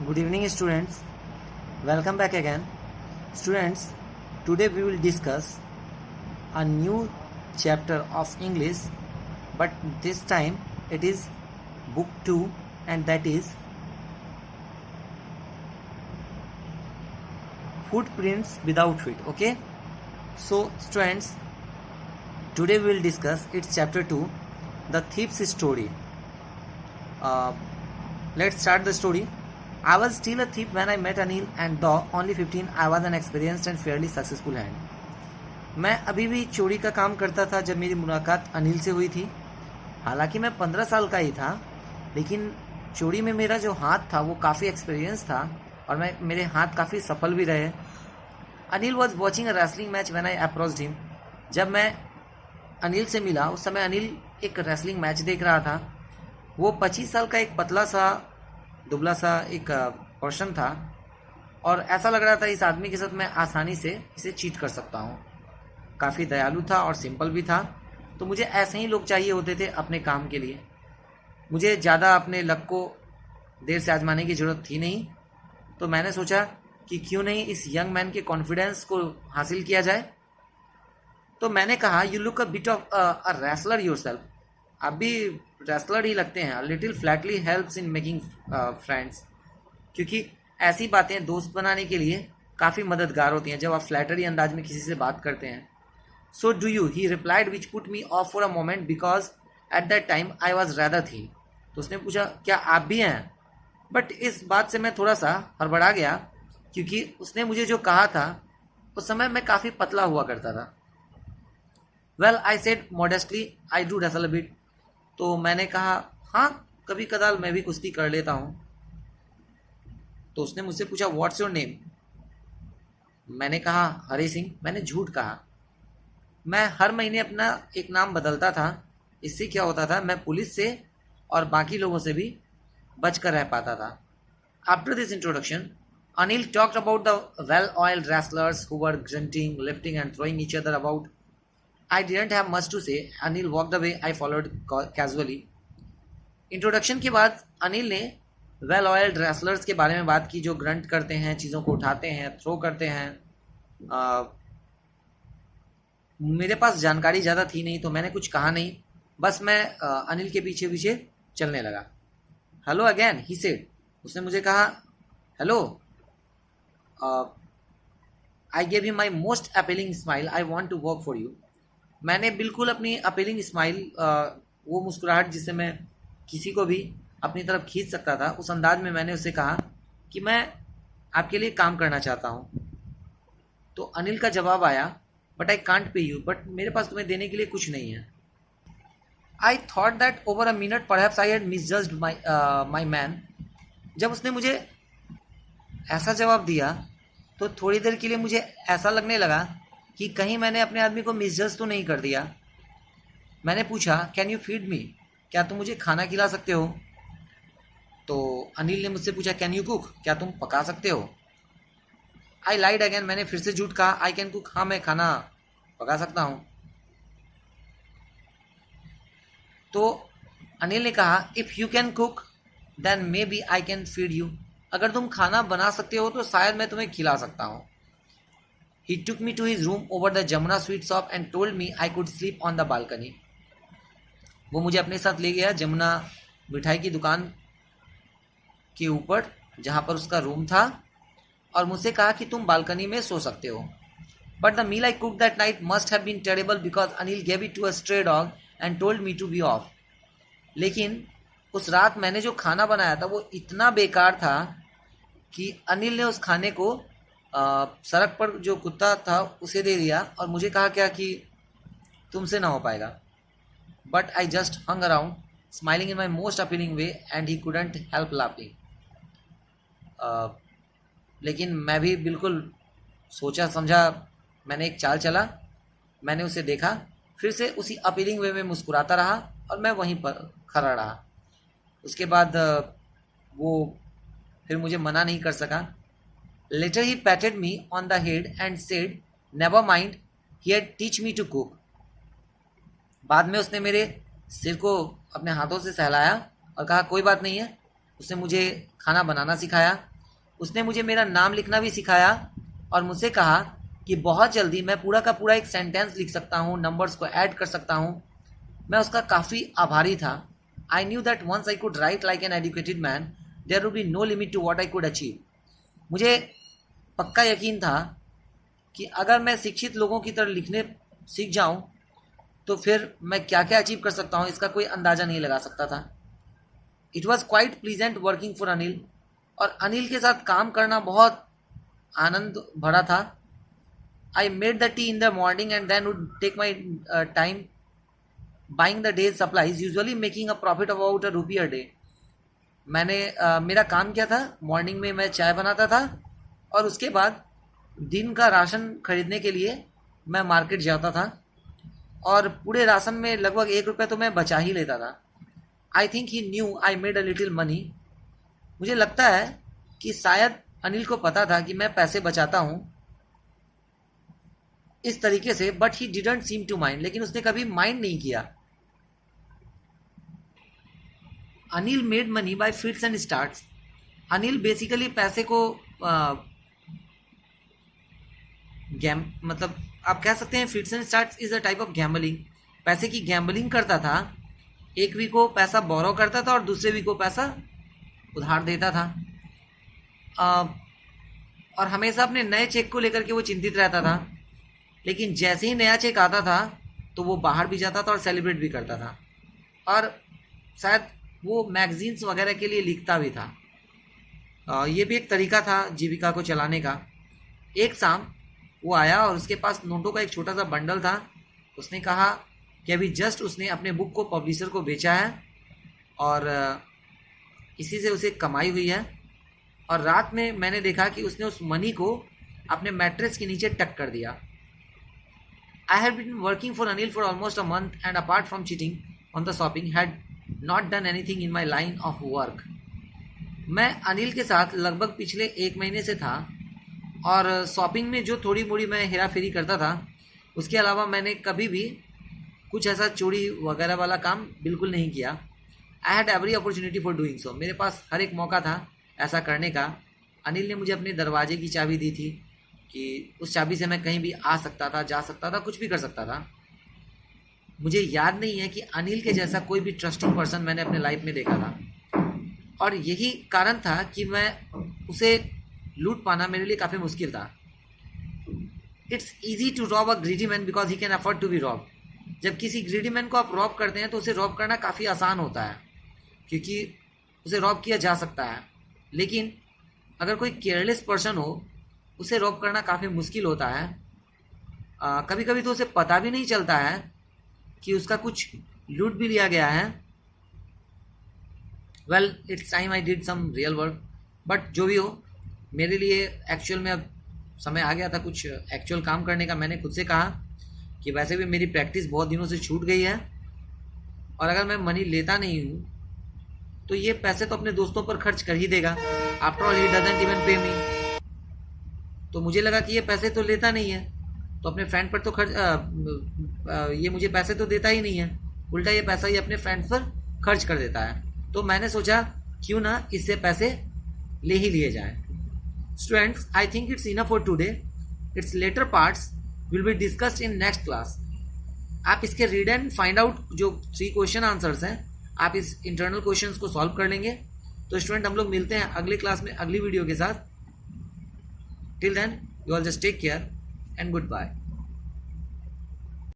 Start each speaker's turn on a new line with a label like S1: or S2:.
S1: Good evening, students. Welcome back again. Students, today we will discuss a new chapter of English, but this time it is book 2, and that is Footprints Without Feet. Okay? So, students, today we will discuss its chapter 2, The Thief's Story. Let's start the story. I was still a thief when I met Anil, and though only 15, I was an experienced and fairly successful hand. मैं अभी भी चोरी का काम करता था जब मेरी मुलाकात अनिल से हुई थी. हालांकि मैं 15 साल का ही था, लेकिन चोरी में मेरा जो हाथ था वो काफ़ी एक्सपीरियंस था और मेरे हाथ काफ़ी सफल भी रहे. Anil was watching a wrestling match when I approached him. जब मैं अनिल से मिला उस समय अनिल एक रेसलिंग मैच देख रहा था. वो 25 साल का एक पतला सा दुबला सा एक पर्सन था और ऐसा लग रहा था इस आदमी के साथ मैं आसानी से इसे चीट कर सकता हूँ. काफ़ी दयालु था और सिंपल भी था, तो मुझे ऐसे ही लोग चाहिए होते थे अपने काम के लिए. मुझे ज़्यादा अपने लक को देर से आजमाने की ज़रूरत थी नहीं, तो मैंने सोचा कि क्यों नहीं इस यंग मैन के कॉन्फिडेंस को हासिल किया जाए. तो मैंने कहा, you look a bit of a wrestler yourself. आप भी रेसलर ही लगते हैं. Little Flatley helps in making friends. क्योंकि ऐसी बातें दोस्त बनाने के लिए काफ़ी मददगार होती हैं जब आप फ्लैटरी अंदाज में किसी से बात करते हैं. So do you, he replied, which put me of for a moment because at that time I was rather थी. तो उसने पूछा, क्या आप भी हैं? बट इस बात से मैं थोड़ा सा हड़बड़ा गया क्योंकि उसने मुझे जो कहा था उस समय मैं काफ़ी पतला हुआ करता था. Well, I said modestly, I do wrestle a bit. तो मैंने कहा, हाँ, कभी कदाल मैं भी कुश्ती कर लेता हूँ. तो उसने मुझसे पूछा, व्हाट्स योर नेम? मैंने कहा, हरी सिंह. मैंने झूठ कहा. मैं हर महीने अपना एक नाम बदलता था. इससे क्या होता था, मैं पुलिस से और बाकी लोगों से भी बचकर रह पाता था. After this introduction, Anil talked about the well-oiled wrestlers who were grunting, lifting and throwing each other about. I didn't have much to say. Anil walked away. I followed casually. Introduction के बाद अनिल ने well oiled wrestlers के बारे में बात की जो grunt करते हैं, चीज़ों को उठाते हैं, थ्रो करते हैं. मेरे पास जानकारी ज़्यादा थी नहीं, तो मैंने कुछ कहा नहीं. बस मैं अनिल के पीछे पीछे चलने लगा. Hello again, he said. उसने मुझे कहा, hello. I gave him my most appealing smile. I want to work for you. मैंने बिल्कुल अपनी अपीलिंग स्माइल, वो मुस्कुराहट जिससे मैं किसी को भी अपनी तरफ खींच सकता था, उस अंदाज में मैंने उससे कहा कि मैं आपके लिए काम करना चाहता हूँ. तो अनिल का जवाब आया, but I can't pay you. But मेरे पास तुम्हें देने के लिए कुछ नहीं है. I thought that over a minute perhaps I had misjudged my man. जब उसने मुझे ऐसा जवाब दिया तो थोड़ी देर के लिए मुझे ऐसा लगने लगा कि कहीं मैंने अपने आदमी को मिसजज तो नहीं कर दिया. मैंने पूछा, कैन यू फीड मी? क्या तुम मुझे खाना खिला सकते हो? तो अनिल ने मुझसे पूछा, कैन यू कुक? क्या तुम पका सकते हो? आई लाइड अगेन. मैंने फिर से झूठ कहा, आई कैन कुक. हाँ, मैं खाना पका सकता हूँ. तो अनिल ने कहा, if you can cook then may be I can feed you. अगर तुम खाना बना सकते हो तो शायद मैं तुम्हें खिला सकता हूँ. He took me to his room over the Jamuna sweet shop and told me I could sleep on the balcony. वो मुझे अपने साथ ले गया जमुना मिठाई की दुकान के ऊपर जहाँ पर उसका रूम था और मुझसे कहा कि तुम बालकनी में सो सकते हो. But the meal I cooked that night must have been terrible because Anil gave it to a stray dog and told me to be off. लेकिन उस रात मैंने जो खाना बनाया था वो इतना बेकार था कि अनिल ने उस खाने को सड़क पर जो कुत्ता था उसे दे दिया और मुझे कहा क्या कि तुमसे ना हो पाएगा. But I just hung around smiling in my most appealing way and he couldn't help laughing. लेकिन मैं भी बिल्कुल सोचा समझा. मैंने एक चाल चला. मैंने उसे देखा, फिर से उसी अपीलिंग वे में मुस्कुराता रहा और मैं वहीं पर खड़ा रहा. उसके बाद वो फिर मुझे मना नहीं कर सका. Later he patted me on the head and said, never mind, he'd teach me to cook. बाद में उसने मेरे सिर को अपने हाथों से सहलाया और कहा, कोई बात नहीं है. उसने मुझे खाना बनाना सिखाया. उसने मुझे मेरा नाम लिखना भी सिखाया और मुझसे कहा कि बहुत जल्दी मैं पूरा का पूरा एक सेंटेंस लिख सकता हूँ, नंबर्स को ऐड कर सकता हूँ। मैं उसका काफ़ी आभारी था। I knew that once I could write like an educated man there would be no limit to what I could achieve. मुझे पक्का यकीन था कि अगर मैं शिक्षित लोगों की तरह लिखने सीख जाऊं तो फिर मैं क्या क्या अचीव कर सकता हूं, इसका कोई अंदाज़ा नहीं लगा सकता था। It was quite pleasant working for Anil, और अनिल के साथ काम करना बहुत आनंद भरा था। I made the tea in the morning and then would take my time buying the day's supplies, usually making a profit of about ₹1 a day. मैंने मेरा काम क्या था, मॉर्निंग में मैं चाय बनाता था और उसके बाद दिन का राशन खरीदने के लिए मैं मार्केट जाता था और पूरे राशन में लगभग ₹1 तो मैं बचा ही लेता था। I think he new I made a little money. मुझे लगता है कि शायद अनिल को पता था कि मैं पैसे बचाता हूँ इस तरीके से, but he didn't seem to mind, लेकिन उसने कभी माइंड नहीं किया। Anil made money by fits and starts. Anil basically पैसे को मतलब आप कह सकते हैं fits and starts is a type of gambling. पैसे की गैम्बलिंग करता था। एक वीक को पैसा बोरो करता था और दूसरे वीक को पैसा उधार देता था, और हमेशा अपने नए चेक को लेकर के वो चिंतित रहता था। लेकिन जैसे ही नया चेक आता था तो वो बाहर भी जाता था और सेलिब्रेट भी करता था, और शायद वो मैगजीन्स वगैरह के लिए लिखता भी था। ये भी एक तरीका था जीविका को चलाने का। एक शाम वो आया और उसके पास नोटों का एक छोटा सा बंडल था। उसने कहा कि अभी जस्ट उसने अपने बुक को पब्लिशर को बेचा है और इसी से उसे कमाई हुई है, और रात में मैंने देखा कि उसने उस मनी को अपने मैट्रेस के नीचे टक कर दिया। I have been working for Anil for almost a month and apart from cheating on the shopping had not done anything in my line of work. मैं अनिल के साथ लगभग पिछले 1 महीने से था, और शॉपिंग में जो थोड़ी मोड़ी मैं हेरा फेरी करता था उसके अलावा मैंने कभी भी कुछ ऐसा चोरी वगैरह वाला काम बिल्कुल नहीं किया। I had every opportunity for doing so. मेरे पास हर एक मौका था ऐसा करने का। अनिल ने मुझे अपने दरवाजे की चाबी दी थी कि उस चाबी से मैं कहीं भी आ सकता था, जा सकता था, कुछ भी कर सकता था। मुझे याद नहीं है कि अनिल के जैसा कोई भी ट्रस्टिंग पर्सन मैंने अपने लाइफ में देखा था, और यही कारण था कि मैं उसे लूट पाना मेरे लिए काफ़ी मुश्किल था। It's easy to rob a greedy man because he can afford to be rob. जब किसी ग्रीडी मैन को आप रॉब करते हैं तो उसे रॉब करना काफ़ी आसान होता है, क्योंकि उसे रॉब किया जा सकता है। लेकिन अगर कोई केयरलेस पर्सन हो, उसे रॉब करना काफ़ी मुश्किल होता है। कभी कभी तो उसे पता भी नहीं चलता है कि उसका कुछ लूट भी लिया गया है। Well, it's time I did some real work, but जो भी हो, मेरे लिए एक्चुअल में अब समय आ गया था कुछ एक्चुअल काम करने का। मैंने खुद से कहा कि वैसे भी मेरी प्रैक्टिस बहुत दिनों से छूट गई है, और अगर मैं मनी लेता नहीं हूँ तो ये पैसे तो अपने दोस्तों पर खर्च कर ही देगा। After all he doesn't even पे मी। तो मुझे लगा कि ये पैसे तो लेता नहीं है, तो अपने फ्रेंड पर तो खर्च ये मुझे पैसे तो देता ही नहीं है, उल्टा ये पैसा ये अपने फ्रेंड्स पर खर्च कर देता है। तो मैंने सोचा क्यों ना इससे पैसे ले ही लिए जाएं। Students, I think it's enough for today. It's later parts will be discussed in next class. आप इसके रीड एंड फाइंड आउट जो 3 क्वेश्चन आंसर्स हैं, आप इस इंटरनल क्वेश्चंस को सॉल्व कर लेंगे। तो स्टूडेंट, हम लोग मिलते हैं अगली क्लास में अगली वीडियो के साथ। Till then, you all just take care and good bye.